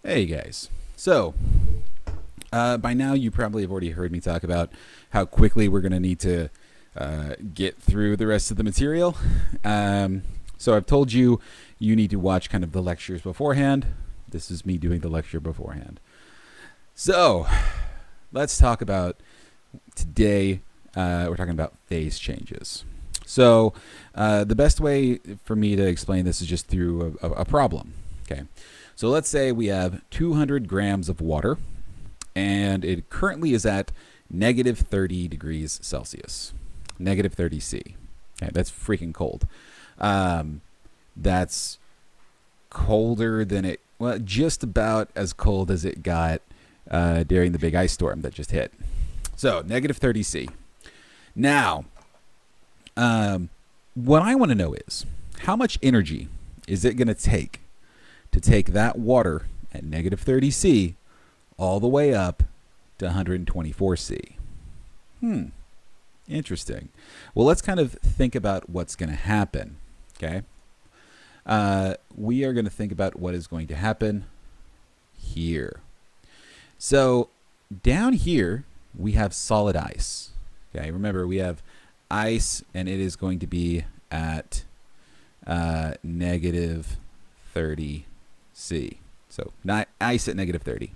Hey guys. So, by now you probably have already heard me talk about how quickly we're going to need to get through the rest of the material. So I've told you you need to watch kind of the lectures beforehand. This is me doing the lecture beforehand. So, let's talk about today. We're talking about phase changes. So, the best way for me to explain this is just through a problem. Okay. So let's say we have 200 grams of water, and it currently is at negative 30 degrees Celsius, negative 30 C. Okay, that's freaking cold. That's colder than it, well, just about as cold as it got during the big ice storm that just hit. So negative 30 C. Now, what I want to know is how much energy is it going to take that water at negative 30 C all the way up to 124 C. Interesting. Well, let's kind of think about what's going to happen, okay? We are going to think about what is going to happen here. So down here, we have solid ice, okay? Remember, we have ice, and it is going to be at negative 30 C. So not ice at negative 30.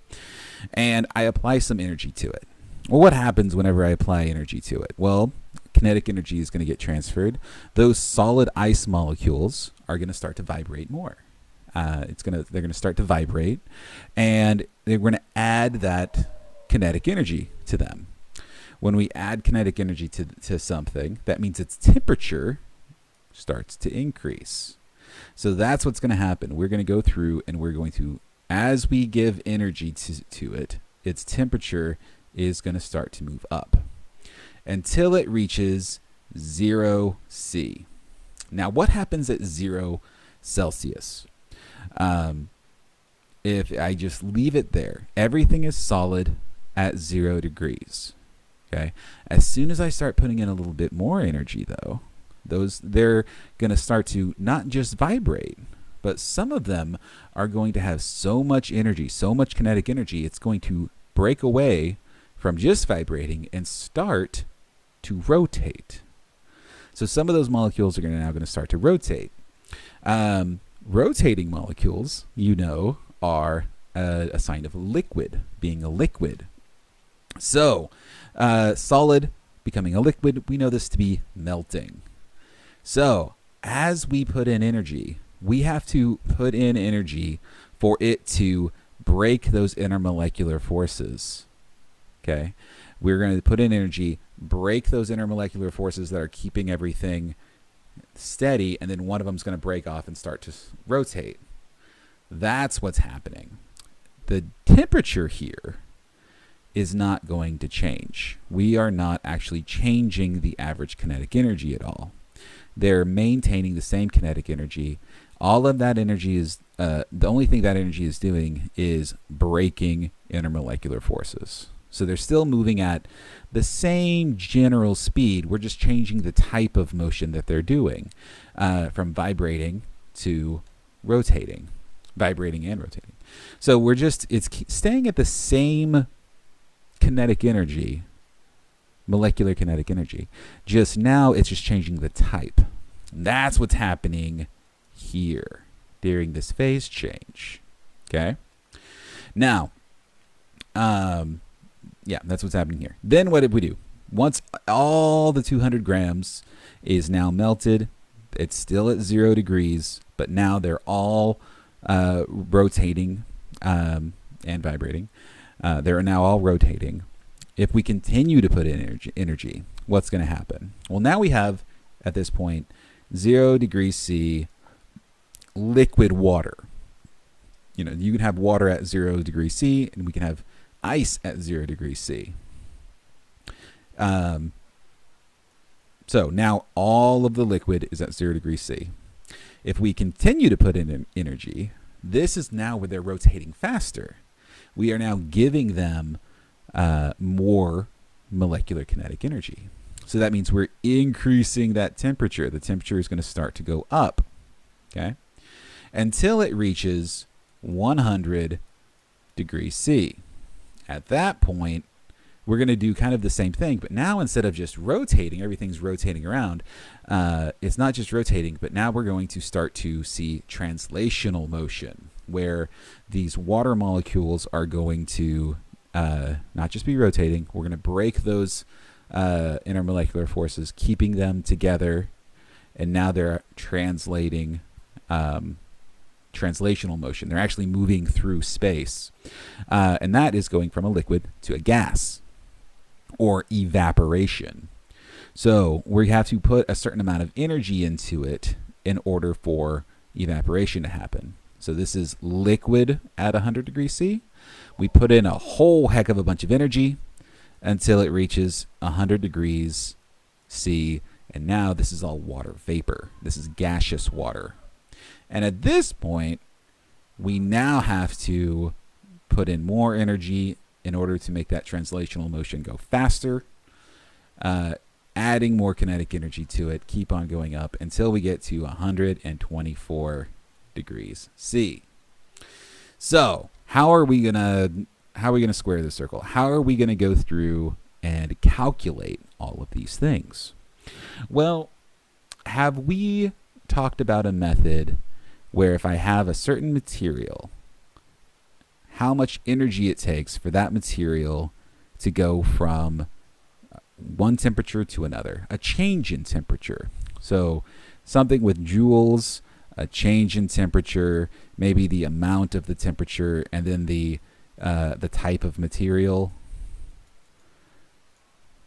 And I apply some energy to it. Well, what happens whenever I apply energy to it? Well, kinetic energy is going to get transferred. Those solid ice molecules are going to start to vibrate more. They're going to start to vibrate, and they're going to add that kinetic energy to them. When we add kinetic energy to something, that means its temperature starts to increase. So that's what's going to happen. We're going to go through and we're going to, as we give energy to it, its temperature is going to start to move up until it reaches 0 C. Now, what happens at 0 Celsius? If I just leave it there, everything is solid at 0 degrees. Okay. As soon as I start putting in a little bit more energy, though, they're going to start to not just vibrate, but some of them are going to have so much energy, so much kinetic energy, it's going to break away from just vibrating and start to rotate. So some of those molecules are now going to start to rotate. Rotating molecules, are a sign of liquid, being a liquid. So solid becoming a liquid, we know this to be melting. So as we put in energy, we have to put in energy for it to break those intermolecular forces. Okay, we're going to put in energy, break those intermolecular forces that are keeping everything steady, and then one of them is going to break off and start to rotate. That's what's happening. The temperature here is not going to change. We are not actually changing the average kinetic energy at all. They're maintaining the same kinetic energy. All of that energy is, the only thing that energy is doing is breaking intermolecular forces. So they're still moving at the same general speed. We're just changing the type of motion that they're doing from vibrating to rotating, vibrating and rotating. So it's staying at the same kinetic energy, molecular kinetic energy. Just now it's just changing the type. And that's what's happening here during this phase change. Okay? Now, that's what's happening here. Then what did we do? Once all the 200 grams is now melted, it's still at 0 degrees, but now they're all rotating and vibrating. They're now all rotating. If we continue to put in energy, what's going to happen? Well, now we have, at this point, 0 degrees C liquid water. You can have water at 0 degrees C, and we can have ice at 0 degrees C. So now all of the liquid is at 0 degrees C. If we continue to put in energy, this is now where they're rotating faster. We are now giving them more molecular kinetic energy. So that means we're increasing that temperature. The temperature is going to start to go up, okay, until it reaches 100 degrees C. At that point, we're going to do kind of the same thing, but now instead of just rotating, everything's rotating around. It's not just rotating, but now we're going to start to see translational motion, where these water molecules are going to not just be rotating. We're going to break those intermolecular forces, keeping them together, and now they're translating translational motion. They're actually moving through space, and that is going from a liquid to a gas, or evaporation. So we have to put a certain amount of energy into it in order for evaporation to happen. So this is liquid at 100 degrees C. We put in a whole heck of a bunch of energy until it reaches 100 degrees C, and now this is all water vapor. This is gaseous water. And at this point, we now have to put in more energy in order to make that translational motion go faster, adding more kinetic energy to it, keep on going up until we get to 124 degrees C. So how are we gonna square this circle? How are we gonna go through and calculate all of these things? Well, have we talked about a method where if I have a certain material, how much energy it takes for that material to go from one temperature to another, a change in temperature? So something with joules, a change in temperature, maybe the amount of the temperature, and then the type of material.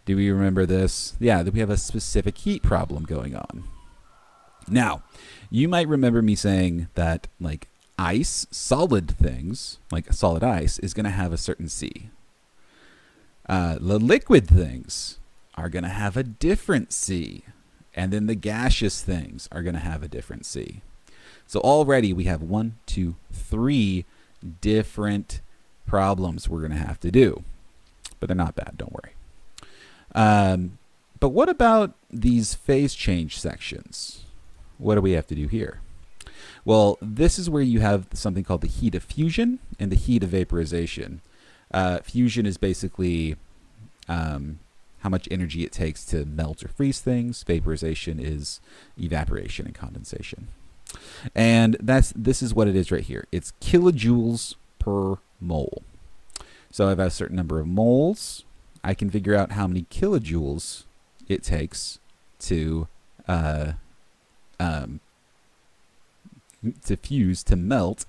Do we remember this? Yeah, that we have a specific heat problem going on. Now, you might remember me saying that like ice, solid things, like solid ice, is going to have a certain C. The liquid things are going to have a different C. And then the gaseous things are going to have a different C. So already we have 1, 2, 3 different problems we're going to have to do. But they're not bad, don't worry. But what about these phase change sections? What do we have to do here? Well, this is where you have something called the heat of fusion and the heat of vaporization. Fusion is basically how much energy it takes to melt or freeze things. Vaporization is evaporation and condensation. And this is what it is right here. It's kilojoules per mole. So if I have a certain number of moles, I can figure out how many kilojoules it takes to fuse, to melt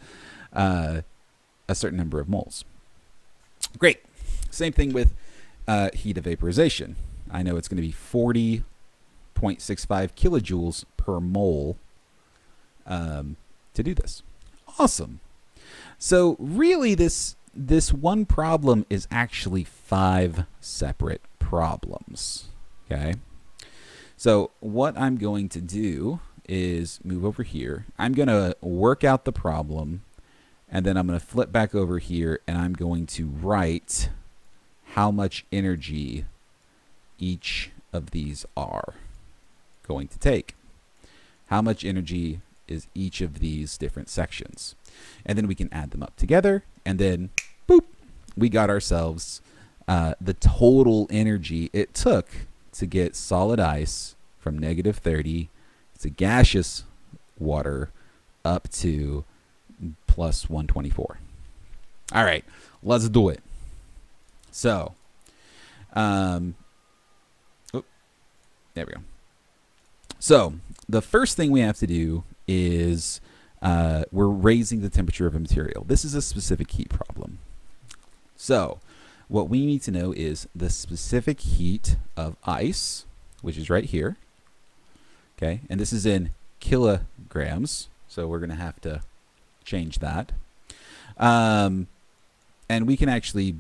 a certain number of moles. Great. Same thing with heat of vaporization. I know it's going to be 40.65 kilojoules per mole to do this. Awesome. So really this one problem is actually 5 separate problems. Okay. So what I'm going to do is move over here. I'm going to work out the problem, and then I'm going to flip back over here, and I'm going to write how much energy each of these are going to take. How much energy is each of these different sections? And then we can add them up together, and then boop, we got ourselves the total energy it took to get solid ice from -30 to gaseous water up to plus 124. All right, let's do it. So, there we go. So the first thing we have to do is we're raising the temperature of a material. This is a specific heat problem. So what we need to know is the specific heat of ice, which is right here. Okay, and this is in kilograms, so we're going to have to change that. And we can actually,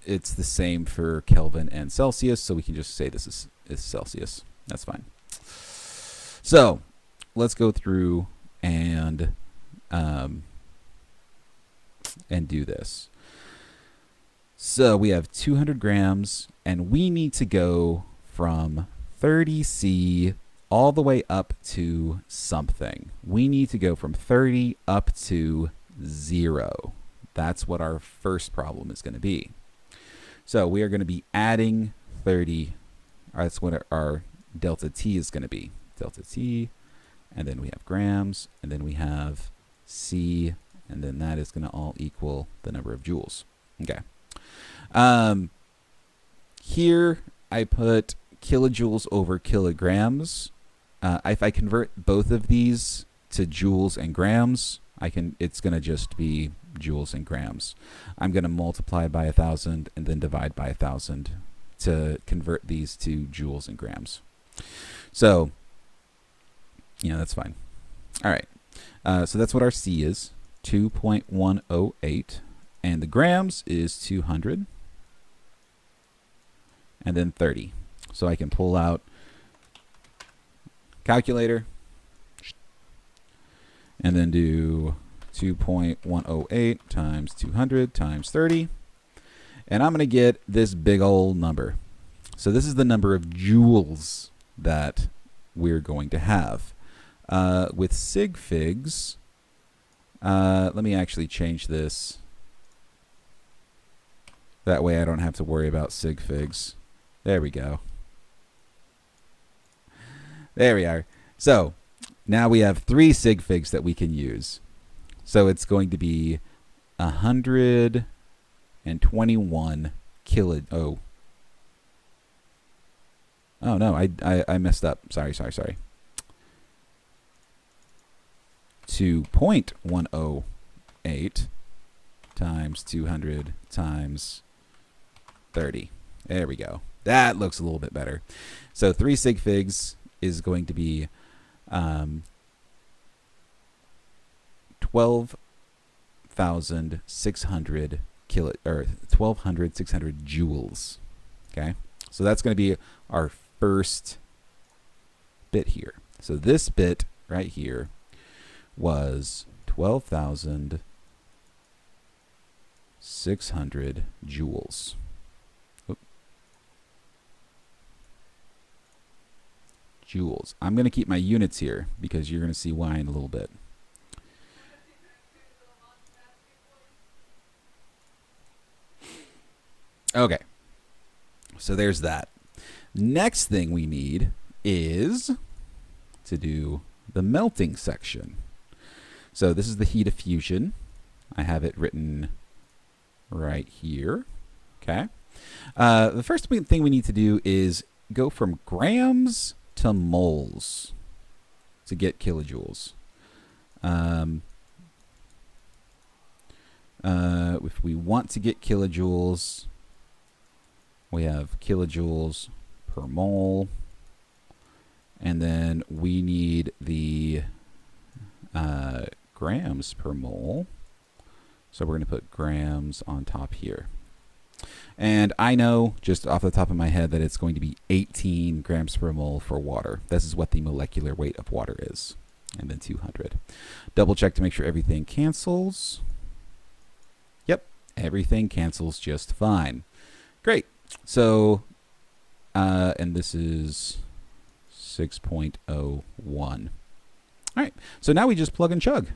it's the same for Kelvin and Celsius, so we can just say this is Celsius. That's fine. So let's go through and do this. So we have 200 grams, and we need to go from 30 C all the way up to something. We need to go from 30 up to 0. That's what our first problem is going to be. So we are going to be adding 30. That's what our delta T is going to be. Delta T, and then we have grams, and then we have C, and then that is going to all equal the number of joules. Okay. Here I put kilojoules over kilograms. If I convert both of these to joules and grams, it's going to just be joules and grams. I'm going to multiply by 1,000 and then divide by 1,000 to convert these to joules and grams. So, that's fine. All right. So that's what our C is, 2.108. And the grams is 200. And then 30. So I can pull out calculator and then do 2.108 times 200 times 30. And I'm going to get this big old number. So this is the number of joules that we're going to have. With sig figs, let me actually change this. That way I don't have to worry about sig figs. There we go. There we are. So now we have 3 sig figs that we can use. So it's going to be 121 kilo. Oh no, I messed up. Sorry. 2.108 times 200 times 30. There we go. That looks a little bit better. So 3 sig figs is going to be 12,600 12,600 joules. Okay, so that's going to be our first bit here. So this bit right here was 12,600 joules. Joules. I'm going to keep my units here because you're going to see why in a little bit. Okay, so there's that. Next thing we need is to do the melting section. So this is the heat of fusion. I have it written right here. Okay. The first thing we need to do is go from grams to moles to get kilojoules. If we want to get kilojoules, we have kilojoules per mole, and then we need the grams per mole. So we're going to put grams on top here. And I know just off the top of my head that it's going to be 18 grams per mole for water. This is what the molecular weight of water is. And then 200. Double check to make sure everything cancels. Yep, everything cancels just fine. Great. So, and this is 6.01. All right, so now we just plug and chug.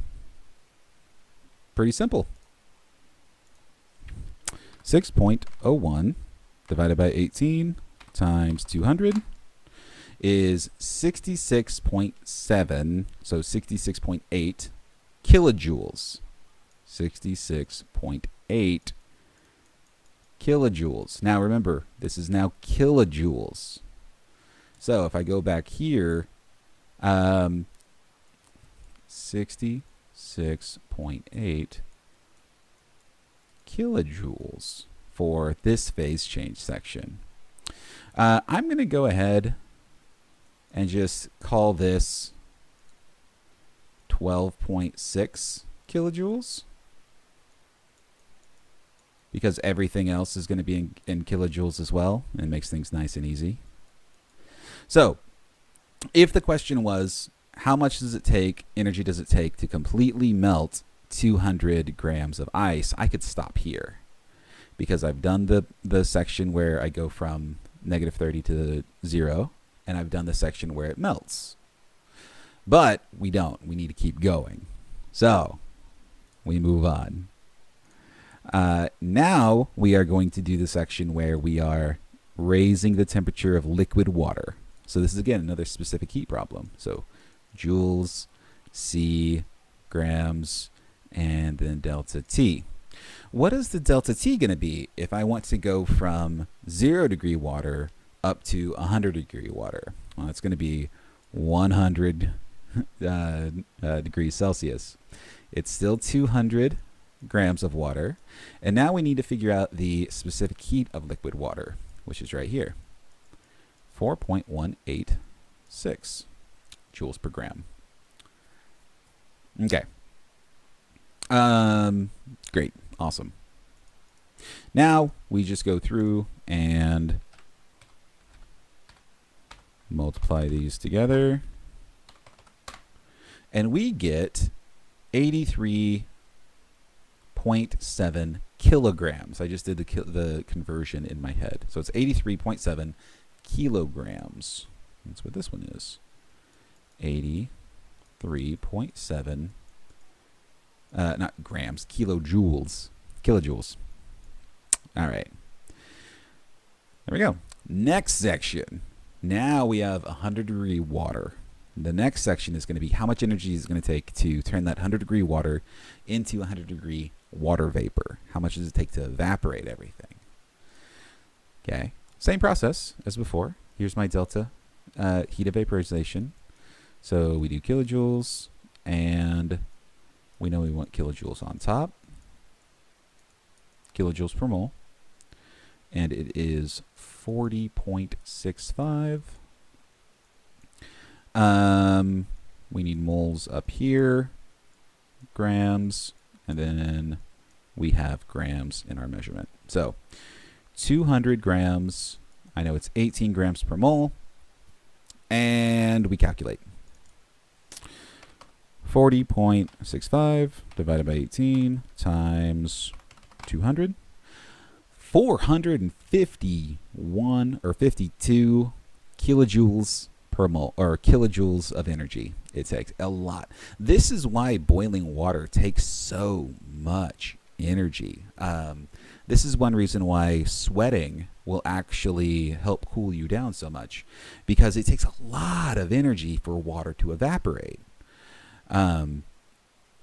Pretty simple. 6.01 divided by 18 times 200 is 66.7, so 66.8 kilojoules. 66.8 kilojoules. Now remember, this is now kilojoules. So if I go back here, 66.8 kilojoules for this phase change section. I'm going to go ahead and just call this 12.6 kilojoules because everything else is going to be in kilojoules as well, and it makes things nice and easy. So if the question was, how much energy does it take to completely melt 200 grams of ice, I could stop here because I've done the section where I go from -30 to 0, and I've done the section where it melts. But we don't. We need to keep going. So we move on. Now we are going to do the section where we are raising the temperature of liquid water. So this is, again, another specific heat problem. So joules, C, grams, and then delta T. What is the delta T going to be if I want to go from 0 degree water up to 100 degree water? Well, it's going to be 100 degrees Celsius. It's still 200 grams of water. And now we need to figure out the specific heat of liquid water, which is right here. 4.186 joules per gram. Okay. Great. Awesome. Now we just go through and multiply these together. And we get 83.7 kilograms. I just did the conversion in my head. So it's 83.7 kilograms. That's what this one is. 83.7, not grams, kilojoules. Kilojoules. All right. There we go. Next section. Now we have 100 degree water. The next section is going to be how much energy is it going to take to turn that 100 degree water into 100 degree water vapor. How much does it take to evaporate everything? Okay. Same process as before. Here's my delta heat of vaporization. So we do kilojoules, and we know we want kilojoules on top. Kilojoules per mole. And it is 40.65. We need moles up here, grams, and then we have grams in our measurement. So 200 grams, I know it's 18 grams per mole, and we calculate. 40.65 divided by 18 times 200. 451 or 52 kilojoules per mole, or kilojoules of energy. It takes a lot. This is why boiling water takes so much energy. This is one reason why sweating will actually help cool you down so much, because it takes a lot of energy for water to evaporate.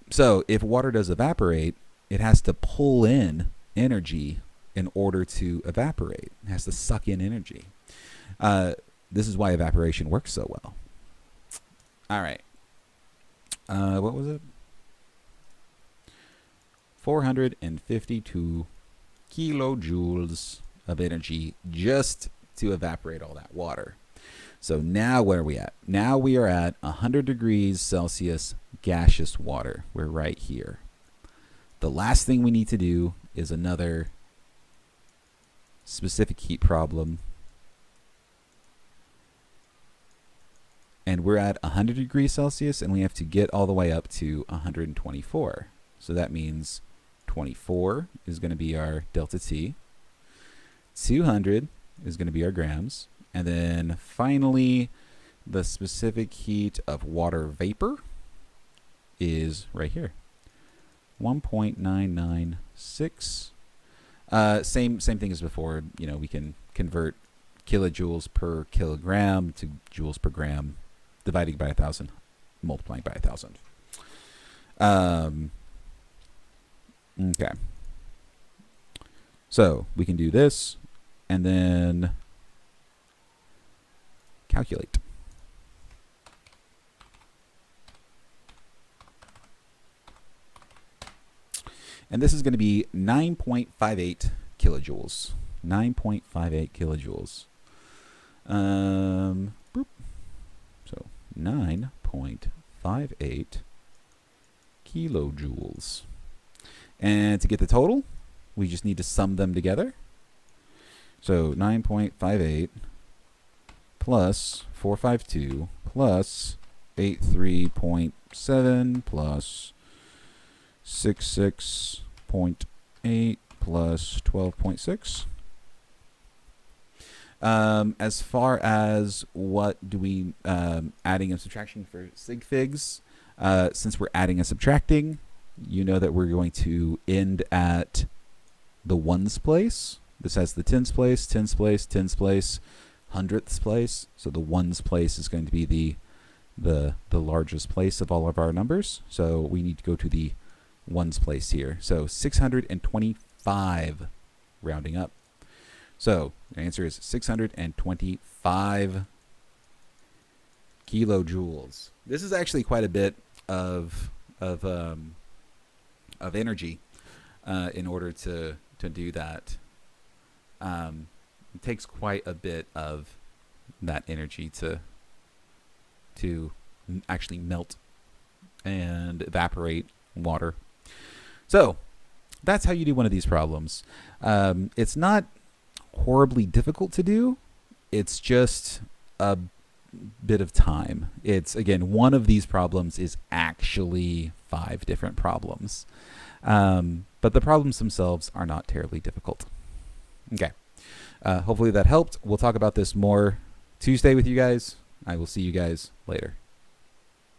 So if water does evaporate, it has to pull in energy in order to evaporate. It has to suck in energy. This is why evaporation works so well. All right. What was it? 452 kilojoules of energy just to evaporate all that water. So now where are we at? Now we are at 100 degrees Celsius gaseous water. We're right here. The last thing we need to do is another specific heat problem. And we're at 100 degrees Celsius, and we have to get all the way up to 124. So that means 24 is going to be our delta T. 200 is going to be our grams. And then finally, the specific heat of water vapor is right here. 1.996. Same thing as before. You know, we can convert kilojoules per kilogram to joules per gram, dividing by 1,000, multiplying by 1,000. Okay. So we can do this and then calculate. And this is going to be 9.58 kilojoules. 9.58 kilojoules. So 9.58 kilojoules. And to get the total, we just need to sum them together. So 9.58 plus 452 plus 83.7 plus 66.8 plus 12.6. As far as what do we adding and subtracting for sig figs, since we're adding and subtracting, you know that we're going to end at the ones place. This has the tens place, tens place, tens place, hundredths place. So the ones place is going to be the largest place of all of our numbers. So we need to go to the ones place here. So 625, rounding up. So the answer is 625 kilojoules. This is actually quite a bit of energy in order to do that. It takes quite a bit of that energy to actually melt and evaporate water. So that's how you do one of these problems. It's not horribly difficult to do. It's just a bit of time. It's, again, one of these problems is actually 5 different problems. But the problems themselves are not terribly difficult. Okay. Hopefully that helped. We'll talk about this more Tuesday with you guys. I will see you guys later.